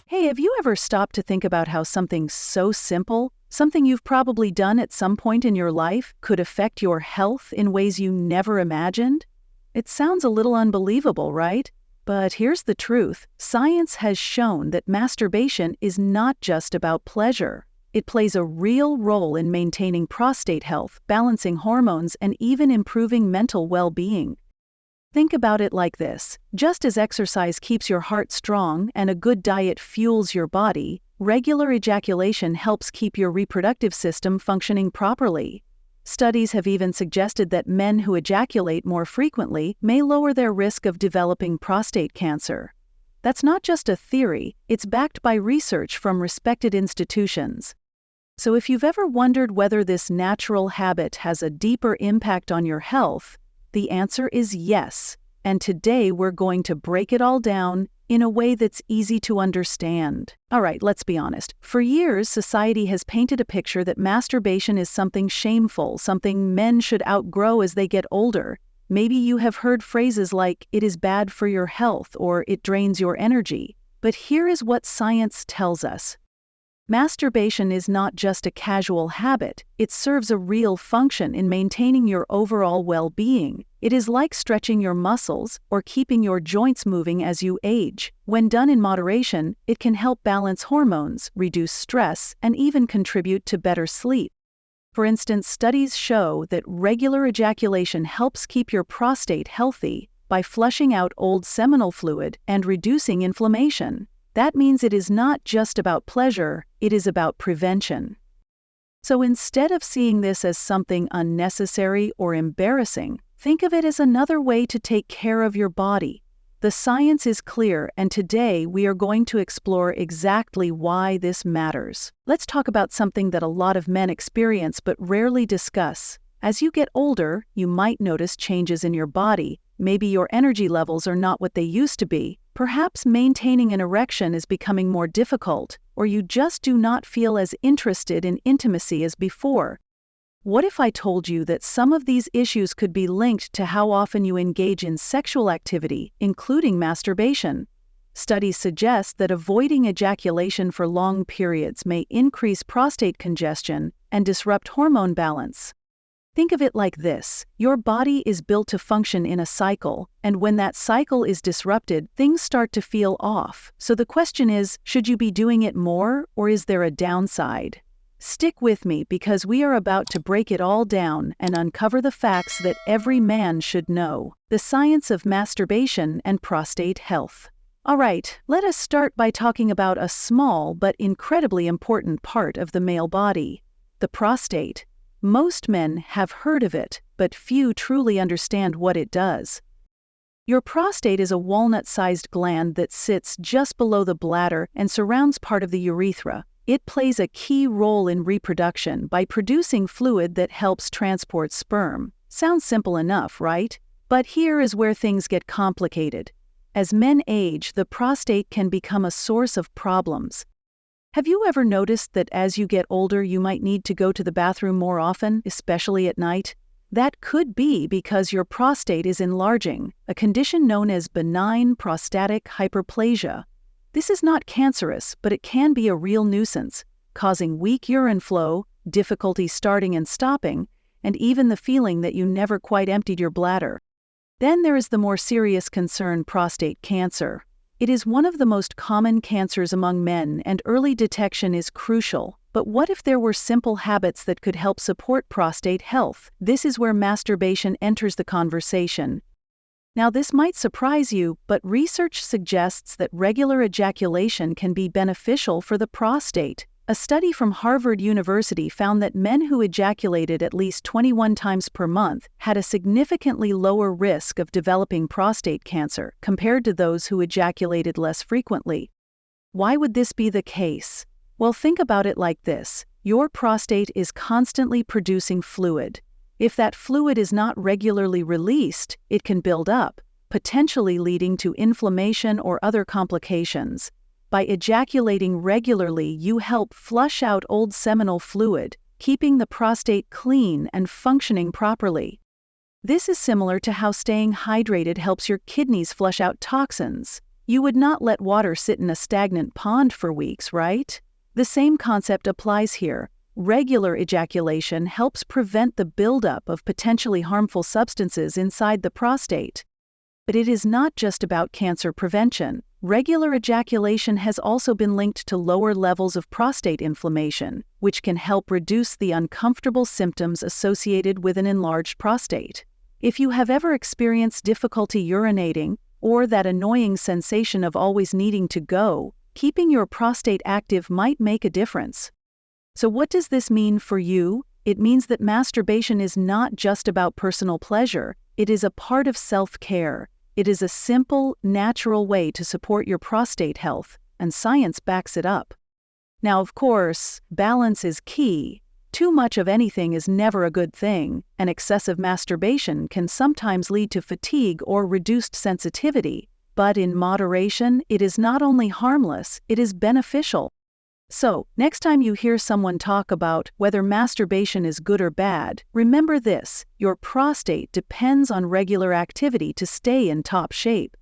Hey, have you ever stopped to think about how something so simple, something you've probably done at some point in your life, could affect your health in ways you never imagined? It sounds a little unbelievable, right? But here's the truth. Science has shown that masturbation is not just about pleasure. It plays a real role in maintaining prostate health, balancing hormones, and even improving mental well-being. Think about it like this. Just as exercise keeps your heart strong and a good diet fuels your body, regular ejaculation helps keep your reproductive system functioning properly. Studies have even suggested that men who ejaculate more frequently may lower their risk of developing prostate cancer. That's not just a theory, it's backed by research from respected institutions. So if you've ever wondered whether this natural habit has a deeper impact on your health, the answer is yes, and today we're going to break it all down in a way that's easy to understand. All right, let's be honest. For years, society has painted a picture that masturbation is something shameful, something men should outgrow as they get older. Maybe you have heard phrases like, "it is bad for your health," or "it drains your energy." But here is what science tells us. Masturbation is not just a casual habit, it serves a real function in maintaining your overall well-being. It is like stretching your muscles or keeping your joints moving as you age. When done in moderation, it can help balance hormones, reduce stress, and even contribute to better sleep. For instance, studies show that regular ejaculation helps keep your prostate healthy by flushing out old seminal fluid and reducing inflammation. That means it is not just about pleasure, it is about prevention. So instead of seeing this as something unnecessary or embarrassing, think of it as another way to take care of your body. The science is clear, and today we are going to explore exactly why this matters. Let's talk about something that a lot of men experience but rarely discuss. As you get older, you might notice changes in your body. Maybe your energy levels are not what they used to be. Perhaps maintaining an erection is becoming more difficult, or you just do not feel as interested in intimacy as before. What if I told you that some of these issues could be linked to how often you engage in sexual activity, including masturbation? Studies suggest that avoiding ejaculation for long periods may increase prostate congestion and disrupt hormone balance. Think of it like this. Your body is built to function in a cycle, and when that cycle is disrupted, things start to feel off. So the question is, should you be doing it more, or is there a downside? Stick with me because we are about to break it all down and uncover the facts that every man should know. The science of masturbation and prostate health. All right, let us start by talking about a small but incredibly important part of the male body, the prostate. Most men have heard of it, but few truly understand what it does. Your prostate is a walnut-sized gland that sits just below the bladder and surrounds part of the urethra. It plays a key role in reproduction by producing fluid that helps transport sperm. Sounds simple enough, right? But here is where things get complicated. As men age, the prostate can become a source of problems. Have you ever noticed that as you get older you might need to go to the bathroom more often, especially at night? That could be because your prostate is enlarging, a condition known as benign prostatic hyperplasia. This is not cancerous, but it can be a real nuisance, causing weak urine flow, difficulty starting and stopping, and even the feeling that you never quite emptied your bladder. Then there is the more serious concern, prostate cancer. It is one of the most common cancers among men, and early detection is crucial. But what if there were simple habits that could help support prostate health? This is where masturbation enters the conversation. Now, this might surprise you, but research suggests that regular ejaculation can be beneficial for the prostate. A study from Harvard University found that men who ejaculated at least 21 times per month had a significantly lower risk of developing prostate cancer compared to those who ejaculated less frequently. Why would this be the case? Well, think about it like this. Your prostate is constantly producing fluid. If that fluid is not regularly released, it can build up, potentially leading to inflammation or other complications. By ejaculating regularly, you help flush out old seminal fluid, keeping the prostate clean and functioning properly. This is similar to how staying hydrated helps your kidneys flush out toxins. You would not let water sit in a stagnant pond for weeks, right? The same concept applies here. Regular ejaculation helps prevent the buildup of potentially harmful substances inside the prostate. But it is not just about cancer prevention. Regular ejaculation has also been linked to lower levels of prostate inflammation, which can help reduce the uncomfortable symptoms associated with an enlarged prostate. If you have ever experienced difficulty urinating, or that annoying sensation of always needing to go, keeping your prostate active might make a difference. So what does this mean for you? It means that masturbation is not just about personal pleasure, it is a part of self-care. It is a simple, natural way to support your prostate health, and science backs it up. Now, of course, balance is key. Too much of anything is never a good thing, and excessive masturbation can sometimes lead to fatigue or reduced sensitivity. But in moderation, it is not only harmless, it is beneficial. So, next time you hear someone talk about whether masturbation is good or bad, remember this: your prostate depends on regular activity to stay in top shape.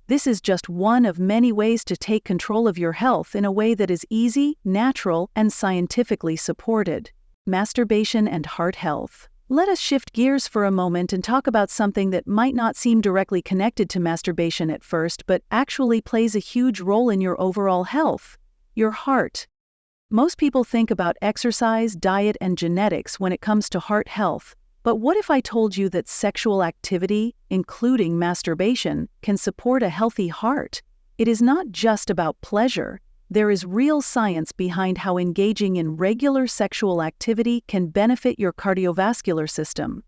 This is just one of many ways to take control of your health in a way that is easy, natural, and scientifically supported. Masturbation and heart health. Let us shift gears for a moment and talk about something that might not seem directly connected to masturbation at first, but actually plays a huge role in your overall health: your heart. Most people think about exercise, diet, and genetics when it comes to heart health. But what if I told you that sexual activity, including masturbation, can support a healthy heart? It is not just about pleasure. There is real science behind how engaging in regular sexual activity can benefit your cardiovascular system.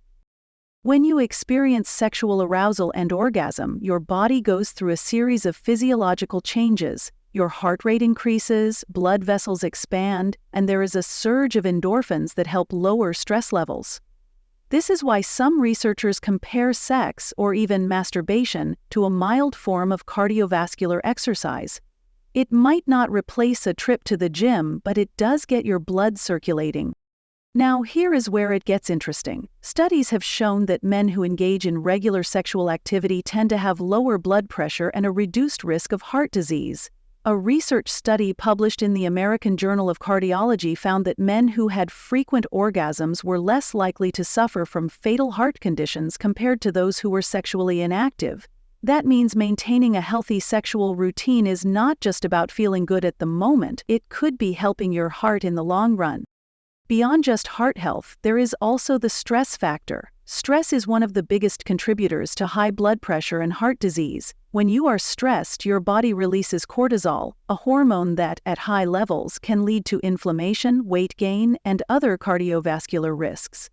When you experience sexual arousal and orgasm, your body goes through a series of physiological changes. Your heart rate increases, blood vessels expand, and there is a surge of endorphins that help lower stress levels. This is why some researchers compare sex, or even masturbation, to a mild form of cardiovascular exercise. It might not replace a trip to the gym, but it does get your blood circulating. Now, here is where it gets interesting. Studies have shown that men who engage in regular sexual activity tend to have lower blood pressure and a reduced risk of heart disease. A research study published in the American Journal of Cardiology found that men who had frequent orgasms were less likely to suffer from fatal heart conditions compared to those who were sexually inactive. That means maintaining a healthy sexual routine is not just about feeling good at the moment, it could be helping your heart in the long run. Beyond just heart health, there is also the stress factor. Stress is one of the biggest contributors to high blood pressure and heart disease. When you are stressed, your body releases cortisol, a hormone that, at high levels, can lead to inflammation, weight gain, and other cardiovascular risks.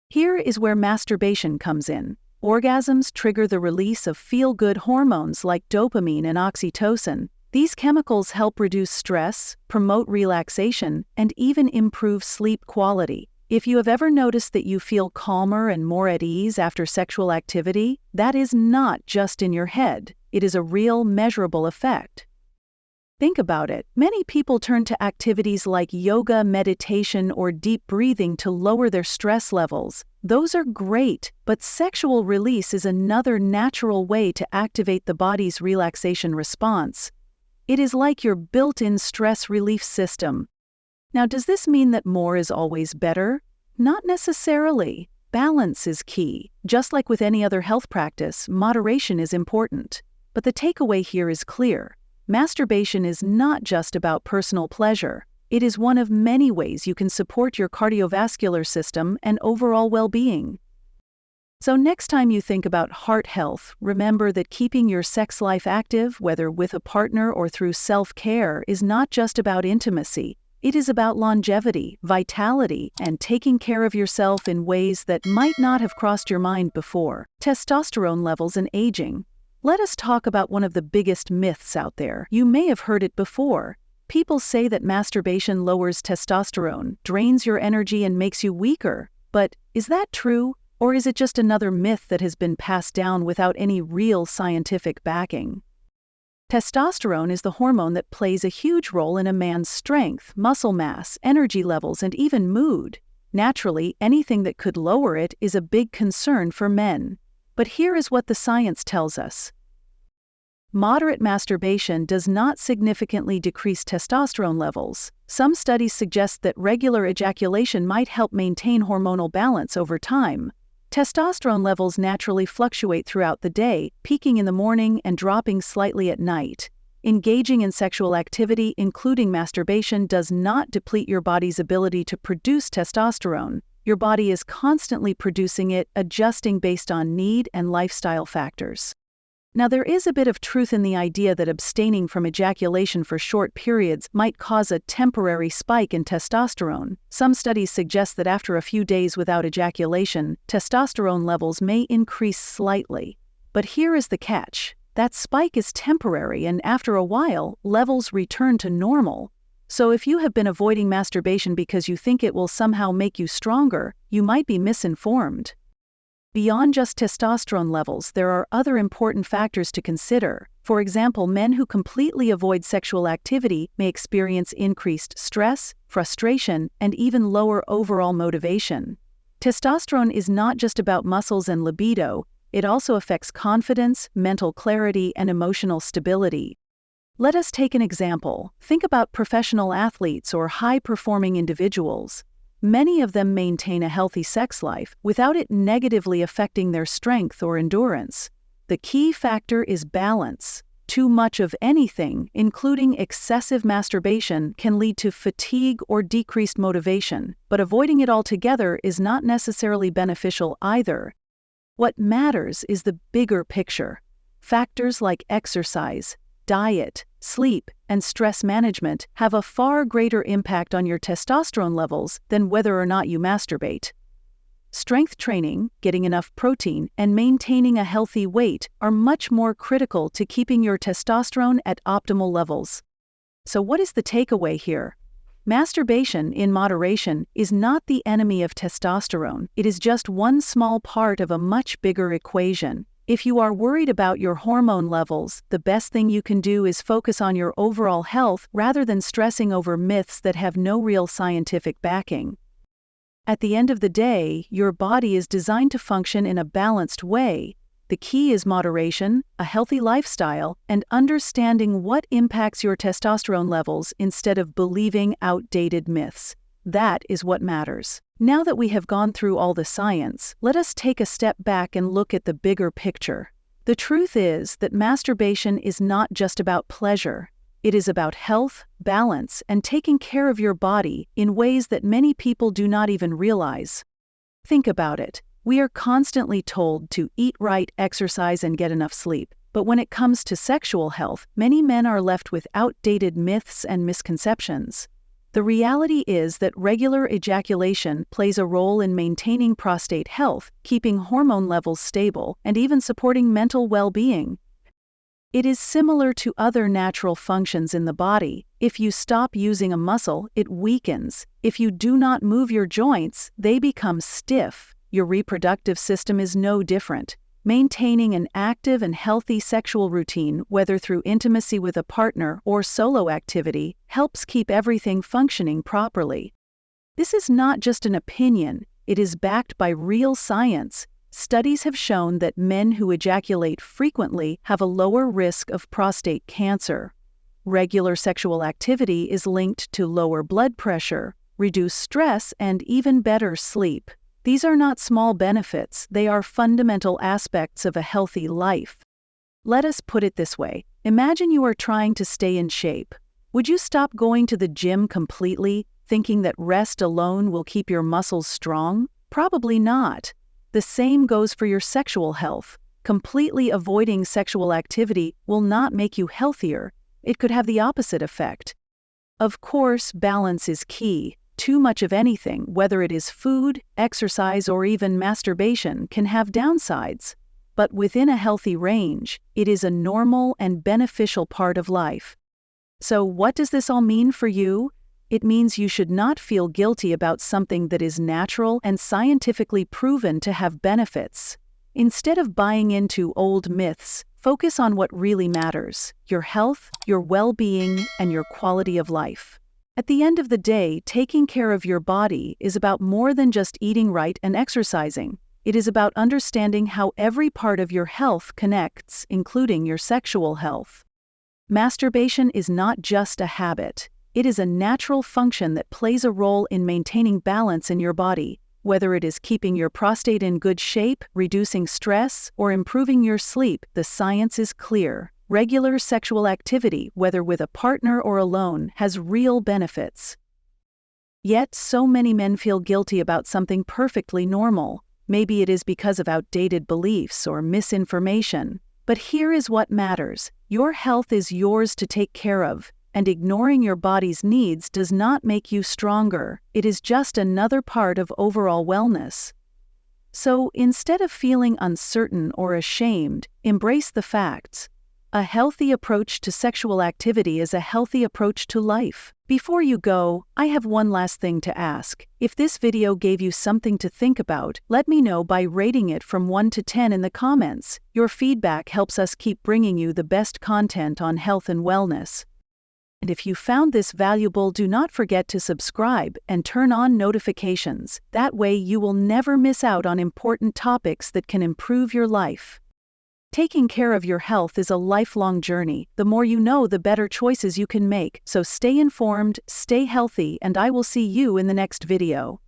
Here is where masturbation comes in. Orgasms trigger the release of feel-good hormones like dopamine and oxytocin. These chemicals help reduce stress, promote relaxation, and even improve sleep quality. If you have ever noticed that you feel calmer and more at ease after sexual activity, that is not just in your head. It is a real, measurable effect. Think about it. Many people turn to activities like yoga, meditation, or deep breathing to lower their stress levels. Those are great, but sexual release is another natural way to activate the body's relaxation response. It is like your built-in stress relief system. Now, does this mean that more is always better? Not necessarily. Balance is key. Just like with any other health practice, moderation is important. But the takeaway here is clear. Masturbation is not just about personal pleasure. It is one of many ways you can support your cardiovascular system and overall well-being. So next time you think about heart health, remember that keeping your sex life active, whether with a partner or through self-care, is not just about intimacy. It is about longevity, vitality, and taking care of yourself in ways that might not have crossed your mind before. Testosterone levels and aging. Let us talk about one of the biggest myths out there. You may have heard it before. People say that masturbation lowers testosterone, drains your energy, and makes you weaker. But is that true? Or is it just another myth that has been passed down without any real scientific backing? Testosterone is the hormone that plays a huge role in a man's strength, muscle mass, energy levels, and even mood. Naturally, anything that could lower it is a big concern for men. But here is what the science tells us. Moderate masturbation does not significantly decrease testosterone levels. Some studies suggest that regular ejaculation might help maintain hormonal balance over time. Testosterone levels naturally fluctuate throughout the day, peaking in the morning and dropping slightly at night. Engaging in sexual activity, including masturbation, does not deplete your body's ability to produce testosterone. Your body is constantly producing it, adjusting based on need and lifestyle factors. Now, there is a bit of truth in the idea that abstaining from ejaculation for short periods might cause a temporary spike in testosterone. Some studies suggest that after a few days without ejaculation, testosterone levels may increase slightly. But here is the catch. That spike is temporary, and after a while, levels return to normal. So if you have been avoiding masturbation because you think it will somehow make you stronger, you might be misinformed. Beyond just testosterone levels, there are other important factors to consider. For example, men who completely avoid sexual activity may experience increased stress, frustration, and even lower overall motivation. Testosterone is not just about muscles and libido, it also affects confidence, mental clarity, and emotional stability. Let us take an example. Think about professional athletes or high-performing individuals. Many of them maintain a healthy sex life without it negatively affecting their strength or endurance. The key factor is balance. Too much of anything, including excessive masturbation, can lead to fatigue or decreased motivation, but avoiding it altogether is not necessarily beneficial either. What matters is the bigger picture. Factors like exercise, diet, sleep, and stress management have a far greater impact on your testosterone levels than whether or not you masturbate. Strength training, getting enough protein, and maintaining a healthy weight are much more critical to keeping your testosterone at optimal levels. So what is the takeaway here? Masturbation, in moderation, is not the enemy of testosterone. It is just one small part of a much bigger equation. If you are worried about your hormone levels, the best thing you can do is focus on your overall health rather than stressing over myths that have no real scientific backing. At the end of the day, your body is designed to function in a balanced way. The key is moderation, a healthy lifestyle, and understanding what impacts your testosterone levels instead of believing outdated myths. That is what matters. Now that we have gone through all the science, let us take a step back and look at the bigger picture. The truth is that masturbation is not just about pleasure. It is about health, balance, and taking care of your body in ways that many people do not even realize. Think about it. We are constantly told to eat right, exercise, and get enough sleep. But when it comes to sexual health, many men are left with outdated myths and misconceptions. The reality is that regular ejaculation plays a role in maintaining prostate health, keeping hormone levels stable, and even supporting mental well-being. It is similar to other natural functions in the body. If you stop using a muscle, it weakens. If you do not move your joints, they become stiff. Your reproductive system is no different. Maintaining an active and healthy sexual routine, whether through intimacy with a partner or solo activity, helps keep everything functioning properly. This is not just an opinion, it is backed by real science. Studies have shown that men who ejaculate frequently have a lower risk of prostate cancer. Regular sexual activity is linked to lower blood pressure, reduced stress, and even better sleep. These are not small benefits, they are fundamental aspects of a healthy life. Let us put it this way. Imagine you are trying to stay in shape. Would you stop going to the gym completely, thinking that rest alone will keep your muscles strong? Probably not. The same goes for your sexual health. Completely avoiding sexual activity will not make you healthier. It could have the opposite effect. Of course, balance is key. Too much of anything, whether it is food, exercise, or even masturbation, can have downsides. But within a healthy range, it is a normal and beneficial part of life. So what does this all mean for you? It means you should not feel guilty about something that is natural and scientifically proven to have benefits. Instead of buying into old myths, focus on what really matters: your health, your well-being, and your quality of life. At the end of the day, taking care of your body is about more than just eating right and exercising. It is about understanding how every part of your health connects, including your sexual health. Masturbation is not just a habit. It is a natural function that plays a role in maintaining balance in your body, whether it is keeping your prostate in good shape, reducing stress, or improving your sleep. The science is clear. Regular sexual activity, whether with a partner or alone, has real benefits. Yet, so many men feel guilty about something perfectly normal. Maybe it is because of outdated beliefs or misinformation. But here is what matters. Your health is yours to take care of, and ignoring your body's needs does not make you stronger. It is just another part of overall wellness. So, instead of feeling uncertain or ashamed, embrace the facts. A healthy approach to sexual activity is a healthy approach to life. Before you go, I have one last thing to ask. If this video gave you something to think about, let me know by rating it from 1 to 10 in the comments. Your feedback helps us keep bringing you the best content on health and wellness. And if you found this valuable, do not forget to subscribe and turn on notifications. That way you will never miss out on important topics that can improve your life. Taking care of your health is a lifelong journey. The more you know, the better choices you can make. So stay informed, stay healthy, and I will see you in the next video.